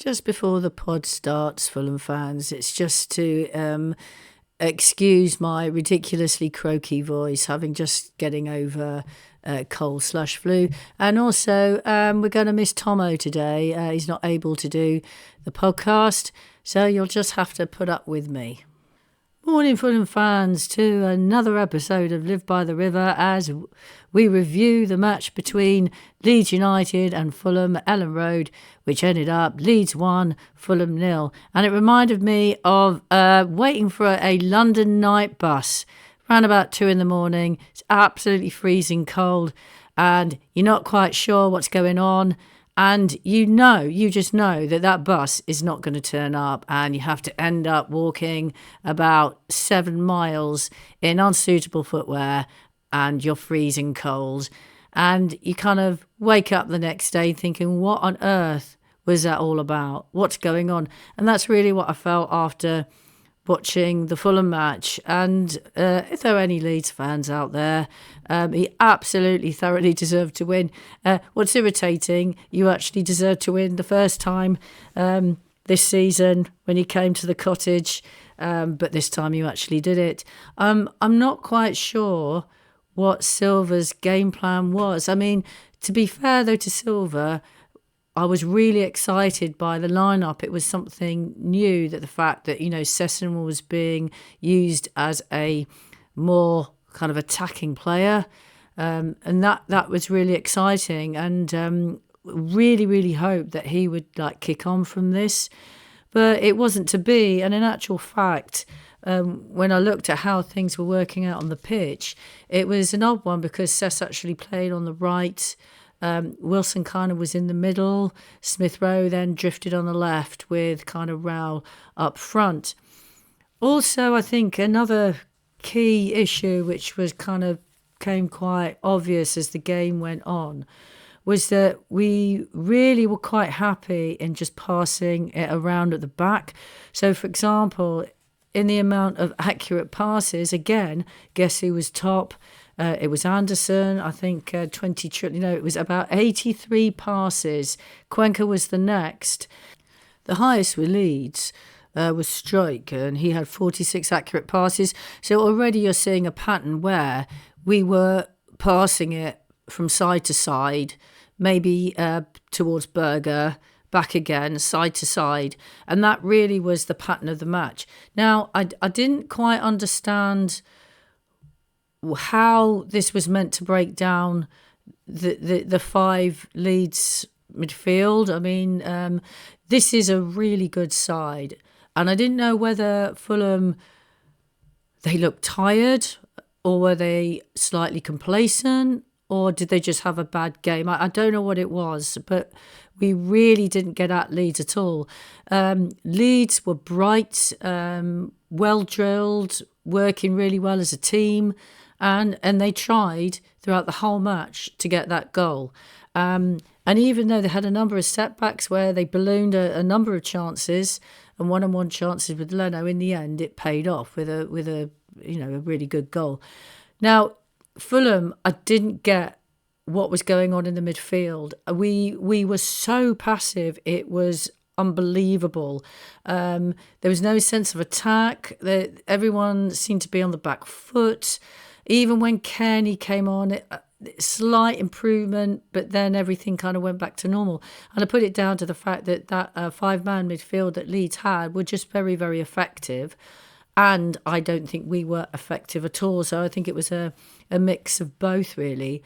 Just before the pod starts, Fulham fans, it's just to excuse my ridiculously croaky voice, having just getting over cold/flu. And also, we're going to miss Tomo today. He's not able to do the podcast, so you'll just have to put up with me. Morning, Fulham fans, to another episode of Live by the River as we review the match between Leeds United and Fulham at Elland Road, which ended up Leeds 1, Fulham 0. And it reminded me of waiting for a London night bus around about 2 a.m. It's absolutely freezing cold and you're not quite sure what's going on. And you just know that bus is not going to turn up and you have to end up walking about 7 miles in unsuitable footwear and you're freezing cold. And you kind of wake up the next day thinking, what on earth was that all about? What's going on? And that's really what I felt after watching the Fulham match. And if there are any Leeds fans out there, he absolutely thoroughly deserved to win. What's irritating, you actually deserved to win the first time this season when you came to the cottage, but this time you actually did it. I'm not quite sure what Silva's game plan was. I mean, to be fair though to Silva, I was really excited by the lineup. It was something new, that the fact that, Sesson was being used as a more kind of attacking player. And that was really exciting, and really, really hoped that he would kick on from this. But it wasn't to be. And in actual fact, when I looked at how things were working out on the pitch, it was an odd one because Sess actually played on the right. Wilson kind of was in the middle. Smith Rowe then drifted on the left with kind of Rowell up front. Also, I think another key issue, which was kind of came quite obvious as the game went on, was that we really were quite happy in just passing it around at the back. So, for example, in the amount of accurate passes, again, guess who was top? It was Anderson, I think 20, it was about 83 passes. Cuenca was the next. The highest with Leeds was Strike, and he had 46 accurate passes. So already you're seeing a pattern where we were passing it from side to side, maybe towards Berger, back again, side to side. And that really was the pattern of the match. Now, I didn't quite understand how this was meant to break down the 5 Leeds midfield. I mean, this is a really good side. And I didn't know whether Fulham, they looked tired, or were they slightly complacent, or did they just have a bad game? I don't know what it was, but we really didn't get at Leeds at all. Leeds were bright, well drilled, working really well as a team. And they tried throughout the whole match to get that goal. And even though they had a number of setbacks where they ballooned a number of chances and one-on-one chances with Leno, in the end it paid off with a really good goal. Now, Fulham, I didn't get what was going on in the midfield. We were so passive, it was unbelievable. There was no sense of attack. Everyone seemed to be on the back foot. Even when Kearney came on, slight improvement, but then everything kind of went back to normal. And I put it down to the fact that 5-man midfield that Leeds had were just very, very effective. And I don't think we were effective at all. So I think it was a mix of both, really.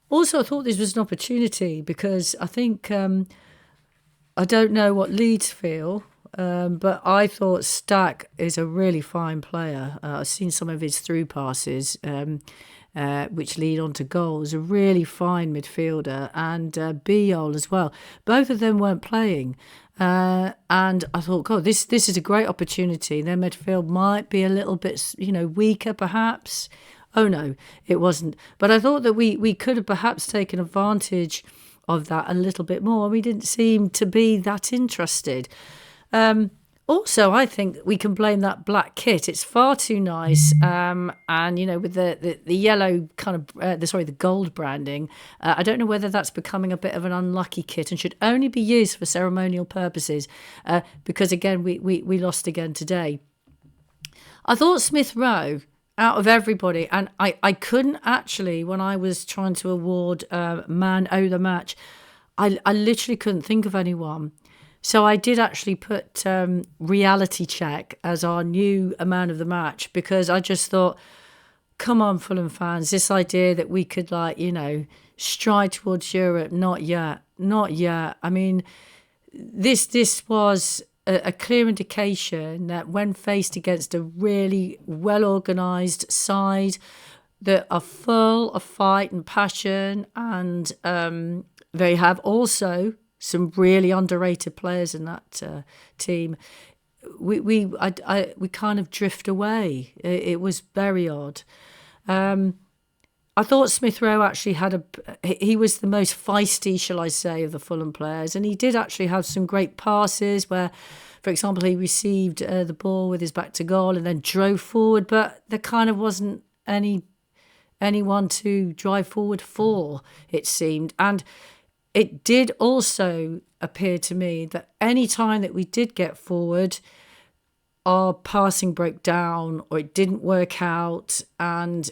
Also, I thought this was an opportunity because I think, I don't know what Leeds feel, but I thought Stack is a really fine player. I've seen some of his through passes, which lead on to goals. A really fine midfielder, and Biol as well. Both of them weren't playing, and I thought, God, this is a great opportunity. Their midfield might be a little bit, weaker, perhaps. Oh no, it wasn't. But I thought that we could have perhaps taken advantage of that a little bit more. We didn't seem to be that interested. Also, I think we can blame that black kit. It's far too nice, and with the yellow kind of the gold branding. I don't know whether that's becoming a bit of an unlucky kit and should only be used for ceremonial purposes. Because again, we lost again today. I thought Smith Rowe, out of everybody, and I couldn't actually, when I was trying to award Man O' the Match, I literally couldn't think of anyone. So I did actually put Reality Check as our new man of the match, because I just thought, come on, Fulham fans, this idea that we could stride towards Europe, not yet, not yet. I mean, this was a clear indication that when faced against a really well-organised side that are full of fight and passion, and they have also some really underrated players in that team, we kind of drift away. It was very odd. I thought Smith Rowe actually he was the most feisty, shall I say, of the Fulham players, and he did actually have some great passes where, for example, he received the ball with his back to goal and then drove forward, but there kind of wasn't anyone to drive forward for, it seemed. And it did also appear to me that any time that we did get forward, our passing broke down or it didn't work out. And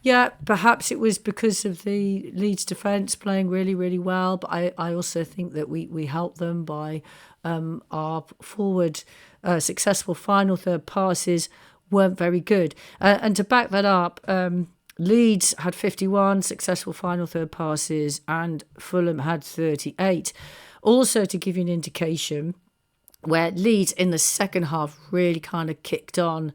perhaps it was because of the Leeds defence playing really, really well. But I also think that we helped them by our forward successful final third passes weren't very good. And to back that up, Leeds had 51 successful final third passes and Fulham had 38. Also, to give you an indication, where Leeds in the second half really kind of kicked on.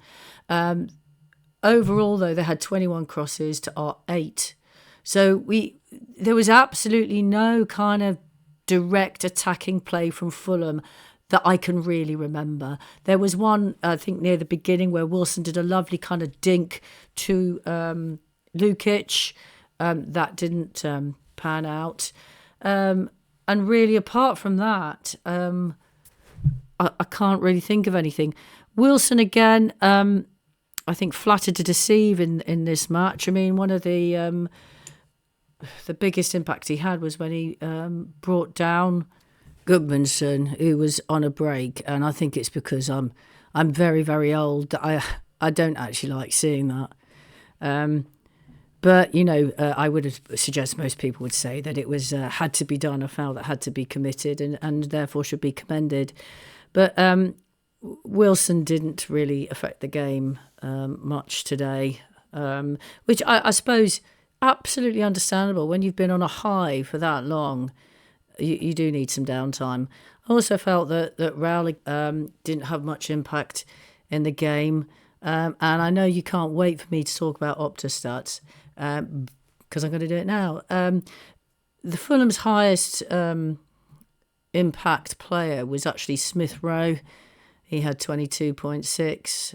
Overall, though, they had 21 crosses to our 8. So there was absolutely no kind of direct attacking play from Fulham that I can really remember. There was one, I think, near the beginning where Wilson did a lovely kind of dink to Lukic. That didn't pan out. And really, apart from that, I can't really think of anything. Wilson, again, I think flattered to deceive in this match. I mean, one of the biggest impact he had was when he brought down Goodmanson, who was on a break, and I think it's because I'm very, very old that I don't actually like seeing that. But I would suggest most people would say that it was had to be done, a foul that had to be committed, and therefore should be commended. But Wilson didn't really affect the game much today, which I suppose absolutely understandable. When you've been on a high for that long, you do need some downtime. I also felt that Rowley didn't have much impact in the game. And I know you can't wait for me to talk about Opta stats, because I'm going to do it now. The Fulham's highest impact player was actually Smith Rowe. He had 22.6.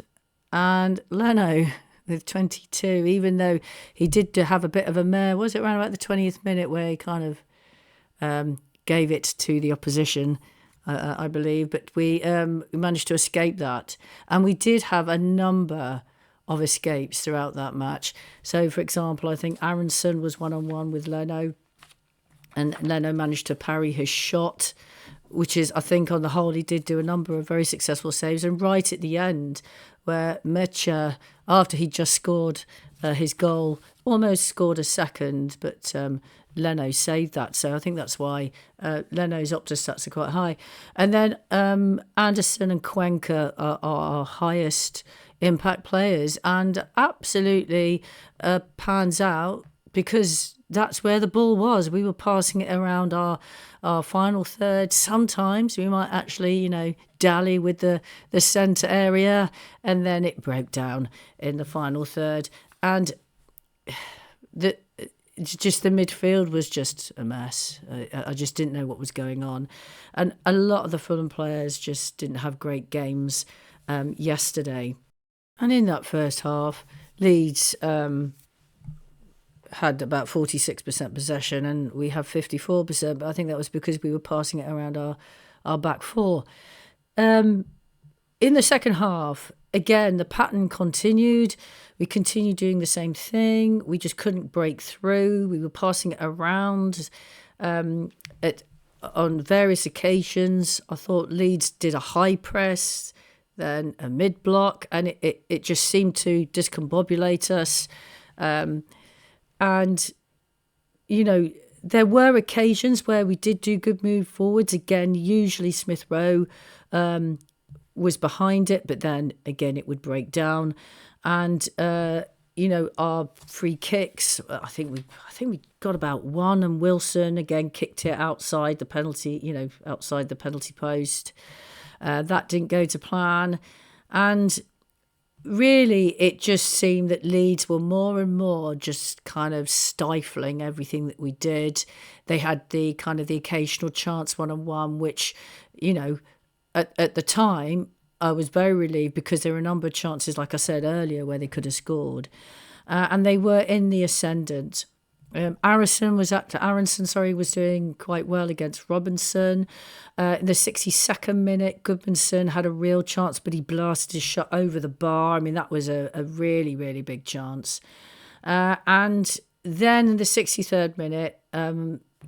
And Leno with 22, even though he did have a bit of a mare. Was it around about the 20th minute where he kind of gave it to the opposition, I believe. But we managed to escape that. And we did have a number of escapes throughout that match. So, for example, I think Aronson was one-on-one with Leno, and Leno managed to parry his shot, which is, I think, on the whole, he did do a number of very successful saves. And right at the end, where Mecha, after he just scored his goal, almost scored a second, but Leno saved that. So I think that's why Leno's Opta stats are quite high. And then Anderson and Cuenca are our highest impact players, and absolutely pans out because that's where the ball was. We were passing it around our final third. Sometimes we might actually, dally with the centre area, and then it broke down in the final third. And the midfield was just a mess. I just didn't know what was going on. And a lot of the Fulham players just didn't have great games yesterday. And in that first half, Leeds had about 46% possession and we have 54%, but I think that was because we were passing it around our back four. In the second half, again, the pattern continued. We continued doing the same thing. We just couldn't break through. We were passing it around on various occasions. I thought Leeds did a high press, then a mid block, and it just seemed to discombobulate us. And, there were occasions where we did do good move forwards. Again, usually Smith Rowe was behind it, but then again it would break down. And our free kicks, I think we got about one, and Wilson again kicked it outside the penalty, outside the penalty post. That didn't go to plan, and really it just seemed that Leeds were more and more just kind of stifling everything that we did. They had the occasional chance one-on-one, which, at the time I was very relieved, because there were a number of chances, like I said earlier, where they could have scored. And they were in the ascendant. Aronson was doing quite well against Robinson. In the 62nd minute, Goodmanson had a real chance, but he blasted his shot over the bar. I mean, that was a really, really big chance. And then in the 63rd minute,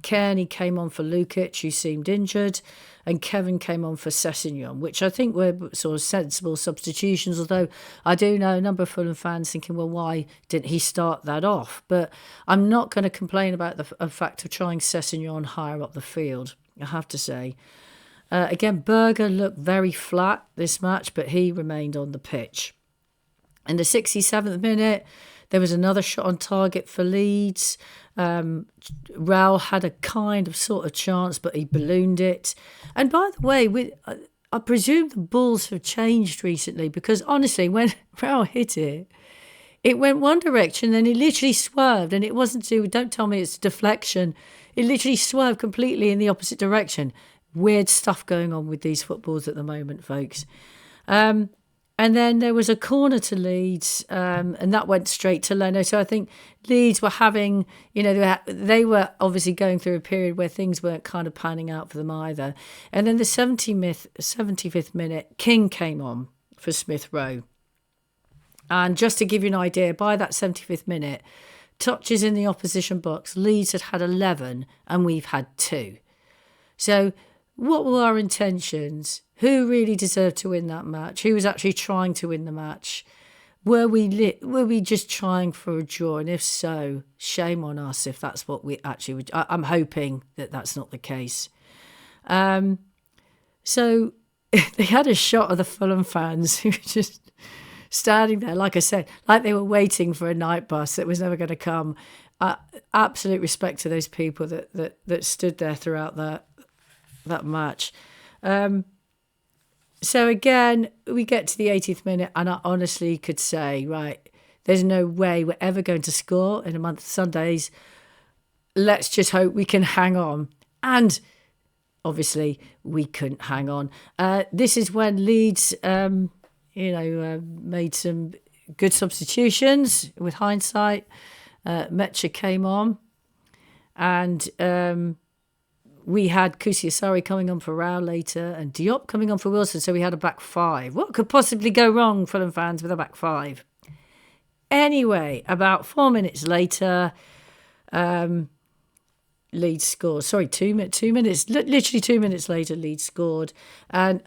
Kearney came on for Lukic, who seemed injured, and Kevin came on for Sessegnon, which I think were sort of sensible substitutions, although I do know a number of Fulham fans thinking, well, why didn't he start that off? But I'm not going to complain about the fact of trying Sessegnon higher up the field, I have to say. Again, Berger looked very flat this match, but he remained on the pitch. In the 67th minute, there was another shot on target for Leeds. Raul had a sort of chance, but he ballooned it. And by the way, I presume the balls have changed recently, because honestly, when Raul hit it, it went one direction, then it literally swerved, and it wasn't don't tell me it's deflection. It literally swerved completely in the opposite direction. Weird stuff going on with these footballs at the moment, folks. And then there was a corner to Leeds, and that went straight to Leno. So I think Leeds were having, they were obviously going through a period where things weren't kind of panning out for them either. And then the 75th minute, King came on for Smith Rowe. And just to give you an idea, by that 75th minute, touches in the opposition box, Leeds had 11 and we've had 2. So what were our intentions? Who really deserved to win that match? Who was actually trying to win the match? Were we just trying for a draw? And if so, shame on us if that's what we actually would. I'm hoping that that's not the case. So they had a shot of the Fulham fans who were just standing there, like I said, like they were waiting for a night bus that was never going to come. Absolute respect to those people that stood there throughout that match. So again, we get to the 80th minute, and I honestly could say, right, there's no way we're ever going to score in a month of Sundays. Let's just hope we can hang on. And obviously, we couldn't hang on. This is when Leeds, made some good substitutions with hindsight. Metcha came on, and we had Kusiasari coming on for Rao later, and Diop coming on for Wilson, so we had a back 5. What could possibly go wrong, Fulham fans, with a back 5? Anyway, about 4 minutes later, Leeds scored. Sorry, 2 minutes. Literally 2 minutes later, Leeds scored, and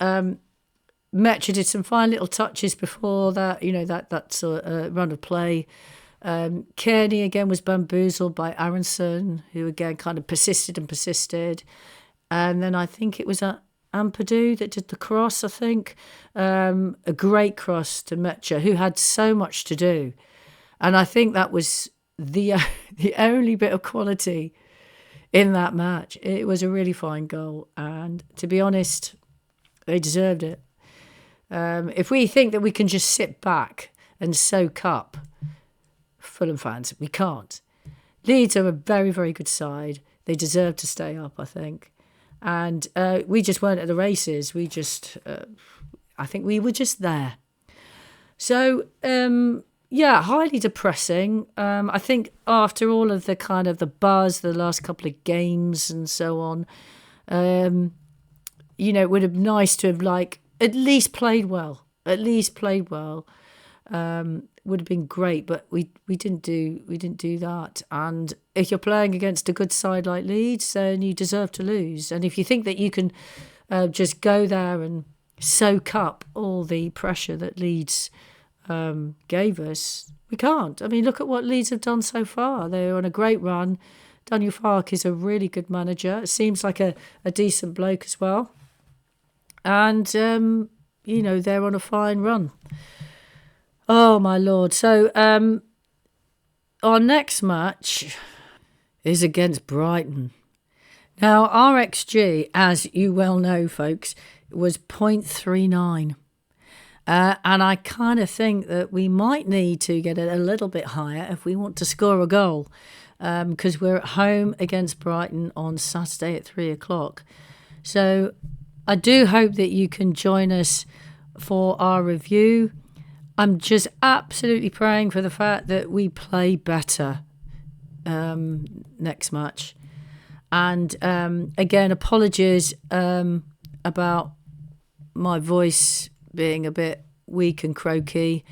Metcha did some fine little touches before that. That sort of run of play. Kearney again was bamboozled by Aronson, who again kind of persisted. And then I think it was Ampadu that did the cross, I think. A great cross to Metcha, who had so much to do. And I think that was the only bit of quality in that match. It was a really fine goal. And to be honest, they deserved it. If we think that we can just sit back and soak up, Fulham fans, we can't. Leeds are a very, very good side. They deserve to stay up, I think. And we just weren't at the races. I think we were just there. So, highly depressing. I think after all of the kind of the buzz, the last couple of games and so on, it would have been nice to have at least played well. At least played well. Would have been great, but we didn't do that. And if you're playing against a good side like Leeds, then you deserve to lose. And if you think that you can just go there and soak up all the pressure that Leeds gave us, we can't. I mean, look at what Leeds have done so far. They're on a great run. Daniel Farke is a really good manager. Seems like a decent bloke as well. And, they're on a fine run. Oh, my Lord. So our next match is against Brighton. Now, our XG, as you well know, folks, was 0.39. And I kind of think that we might need to get it a little bit higher if we want to score a goal, because we're at home against Brighton on Saturday at 3:00. So I do hope that you can join us for our review. I'm just absolutely praying for the fact that we play better next match. And again, apologies about my voice being a bit weak and croaky.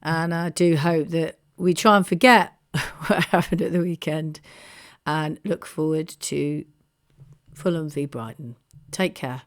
And I do hope that we try and forget what happened at the weekend and look forward to Fulham v Brighton. Take care.